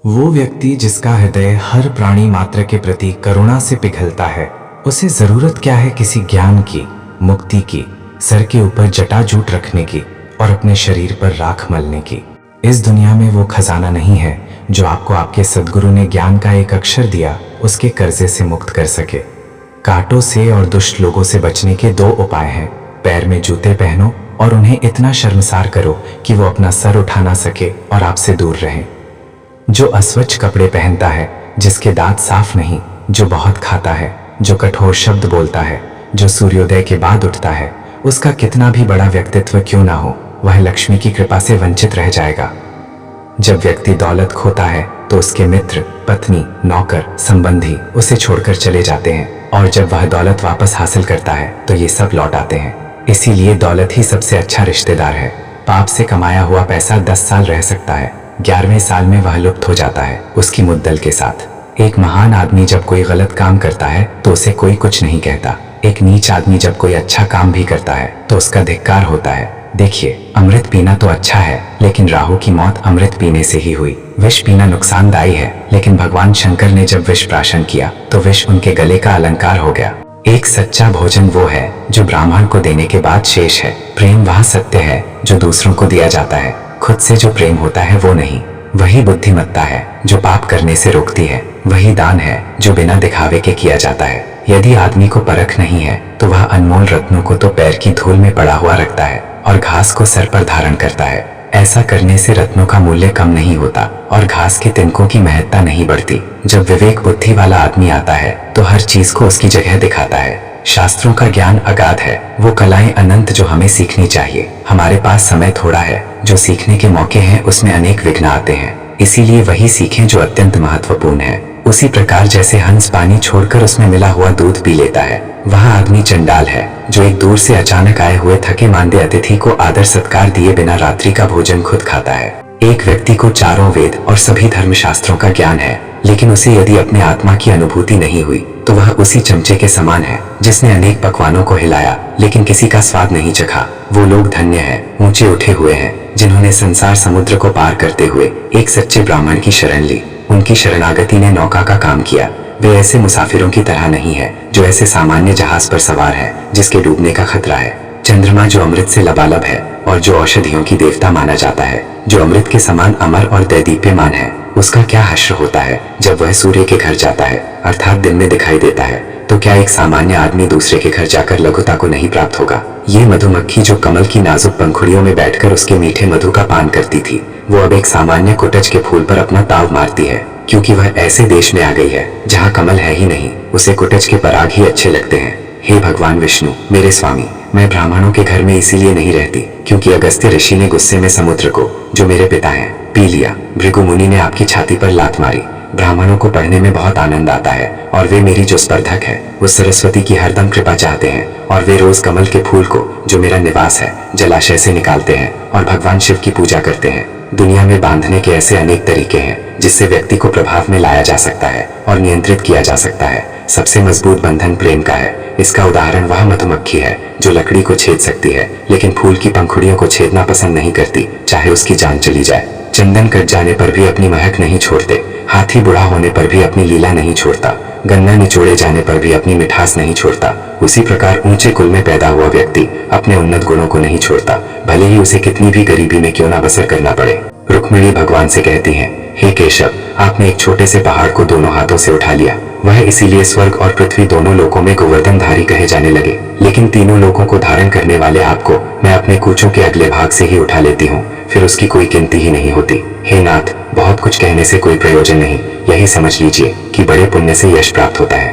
वो व्यक्ति जिसका हृदय हर प्राणी मात्र के प्रति करुणा से पिघलता है, उसे जरूरत क्या है किसी ज्ञान की, मुक्ति की, सर के ऊपर जटाजूट रखने की और अपने शरीर पर राख मलने की। इस दुनिया में वो खजाना नहीं है जो आपको आपके सद्गुरु ने ज्ञान का एक अक्षर दिया उसके कर्जे से मुक्त कर सके। कांटों से और दुष्ट लोगों से बचने के दो उपाय हैं। पैर में जूते पहनो और उन्हें इतना शर्मसार करो कि वो अपना सर उठा ना सके और आपसे दूर रहें। जो अस्वच्छ कपड़े पहनता है, जिसके दांत साफ नहीं, जो बहुत खाता है, जो कठोर शब्द बोलता है, जो सूर्योदय के बाद उठता है, उसका कितना भी बड़ा व्यक्तित्व क्यों ना हो, वह लक्ष्मी की कृपा से वंचित रह जाएगा। जब व्यक्ति दौलत खोता है तो उसके मित्र, पत्नी, नौकर, संबंधी उसे छोड़कर चले जाते हैं, और जब वह दौलत वापस हासिल करता है तो ये सब लौट आते हैं। इसीलिए दौलत ही सबसे अच्छा रिश्तेदार है। पाप से कमाया हुआ पैसा 10 साल रह सकता है, 11वें साल में वह लुप्त हो जाता है उसकी मुद्दल के साथ। एक महान आदमी जब कोई गलत काम करता है तो उसे कोई कुछ नहीं कहता। एक नीच आदमी जब कोई अच्छा काम भी करता है तो उसका धिक्कार होता है। देखिए, अमृत पीना तो अच्छा है, लेकिन राहु की मौत अमृत पीने से ही हुई। विष पीना नुकसानदायी है, लेकिन भगवान शंकर ने जब विष प्राशन किया तो विष उनके गले का अलंकार हो गया। एक सच्चा भोजन वो है जो ब्राह्मण को देने के बाद शेष है। प्रेम वह सत्य है जो दूसरों को दिया जाता है, खुद से जो प्रेम होता है वो नहीं। वही बुद्धिमत्ता है जो पाप करने से रोकती है। वही दान है जो बिना दिखावे के किया जाता है। यदि आदमी को परख नहीं है तो वह अनमोल रत्नों को तो पैर की धूल में पड़ा हुआ रखता है और घास को सर पर धारण करता है। ऐसा करने से रत्नों का मूल्य कम नहीं होता और घास के तिनकों की महत्ता नहीं बढ़ती। जब विवेक बुद्धि वाला आदमी आता है तो हर चीज को उसकी जगह दिखाता है। शास्त्रों का ज्ञान अगाध है, वो कलाएं अनंत जो हमें सीखनी चाहिए। हमारे पास समय थोड़ा है, जो सीखने के मौके हैं उसमें अनेक विघ्न आते हैं। इसीलिए वही सीखें जो अत्यंत महत्वपूर्ण है। उसी प्रकार जैसे हंस पानी छोड़कर उसमें मिला हुआ दूध पी लेता है, वह आदमी चंडाल है जो एक दूर से अचानक आए हुए थके मांदे अतिथि को आदर सत्कार दिए बिना रात्रि का भोजन खुद खाता है। एक व्यक्ति को चारों वेद और सभी धर्मशास्त्रों का ज्ञान है, लेकिन उसे यदि अपने आत्मा की अनुभूति नहीं हुई तो वह उसी चमचे के समान है जिसने अनेक पकवानों को हिलाया लेकिन किसी का स्वाद नहीं चखा। वो लोग धन्य हैं, ऊंचे उठे हुए हैं, जिन्होंने संसार समुद्र को पार करते हुए एक सच्चे ब्राह्मण की शरण ली। उनकी शरणागति ने नौका का काम किया। वे ऐसे मुसाफिरों की तरह नहीं है जो ऐसे सामान्य जहाज पर सवार है जिसके डूबने का खतरा है। चंद्रमा जो अमृत से लबालब है और जो औषधियों की देवता माना जाता है, जो अमृत के समान अमर और दैदीप्यमान है, उसका क्या हश्र होता है जब वह सूर्य के घर जाता है, अर्थात दिन में दिखाई देता है। तो क्या एक सामान्य आदमी दूसरे के घर जाकर लघुता को नहीं प्राप्त होगा? ये मधुमक्खी जो कमल की नाजुक पंखुड़ियों में बैठकर उसके मीठे मधु का पान करती थी, वो अब एक सामान्य कुटज के फूल पर अपना ताव मारती है, क्योंकि वह ऐसे देश में आ गई है जहाँ कमल है ही नहीं। उसे कुटज के पराग ही अच्छे लगते हैं। हे भगवान विष्णु, मेरे स्वामी, मैं ब्राह्मणों के घर में इसीलिए नहीं रहती क्योंकि अगस्त्य ऋषि ने गुस्से में समुद्र को, जो मेरे पिता हैं, पी लिया। भृगु मुनि ने आपकी छाती पर लात मारी। ब्राह्मणों को पढ़ने में बहुत आनंद आता है और वे मेरी जो स्पर्धक है वो सरस्वती की हरदम कृपा चाहते हैं, और वे रोज कमल के फूल को, जो मेरा निवास है, जलाशय से निकालते हैं और भगवान शिव की पूजा करते हैं। दुनिया में बांधने के ऐसे अनेक तरीके हैं जिससे व्यक्ति को प्रभाव में लाया जा सकता है और नियंत्रित किया जा सकता है। सबसे मजबूत बंधन प्रेम का है। इसका उदाहरण वह मधुमक्खी है जो लकड़ी को छेद सकती है लेकिन फूल की पंखुड़ियों को छेदना पसंद नहीं करती, चाहे उसकी जान चली जाए। चंदन कट जाने पर भी अपनी महक नहीं छोड़ते, हाथी बुढ़ा होने पर भी अपनी लीला नहीं छोड़ता, गन्ना निचोड़े जाने पर भी अपनी मिठास नहीं छोड़ता। उसी प्रकार ऊंचे कुल में पैदा हुआ व्यक्ति अपने उन्नत गुणों को नहीं छोड़ता, भले ही उसे कितनी भी गरीबी में क्यों ना बसर करना पड़े। रुक्मिणी भगवान से कहती हैं, हे केशव, आपने एक छोटे से पहाड़ को दोनों हाथों से उठा लिया। वह इसीलिए स्वर्ग और पृथ्वी दोनों लोकों में गोवर्धनधारी कहे जाने लगे, लेकिन तीनों लोकों को धारण करने वाले आपको मैं अपने कूचों के अगले भाग से ही उठा लेती हूँ, फिर उसकी कोई गिनती ही नहीं होती। हे नाथ, बहुत कुछ कहने से कोई प्रयोजन नहीं, यही समझ लीजिए कि बड़े पुण्य से यश प्राप्त होता है।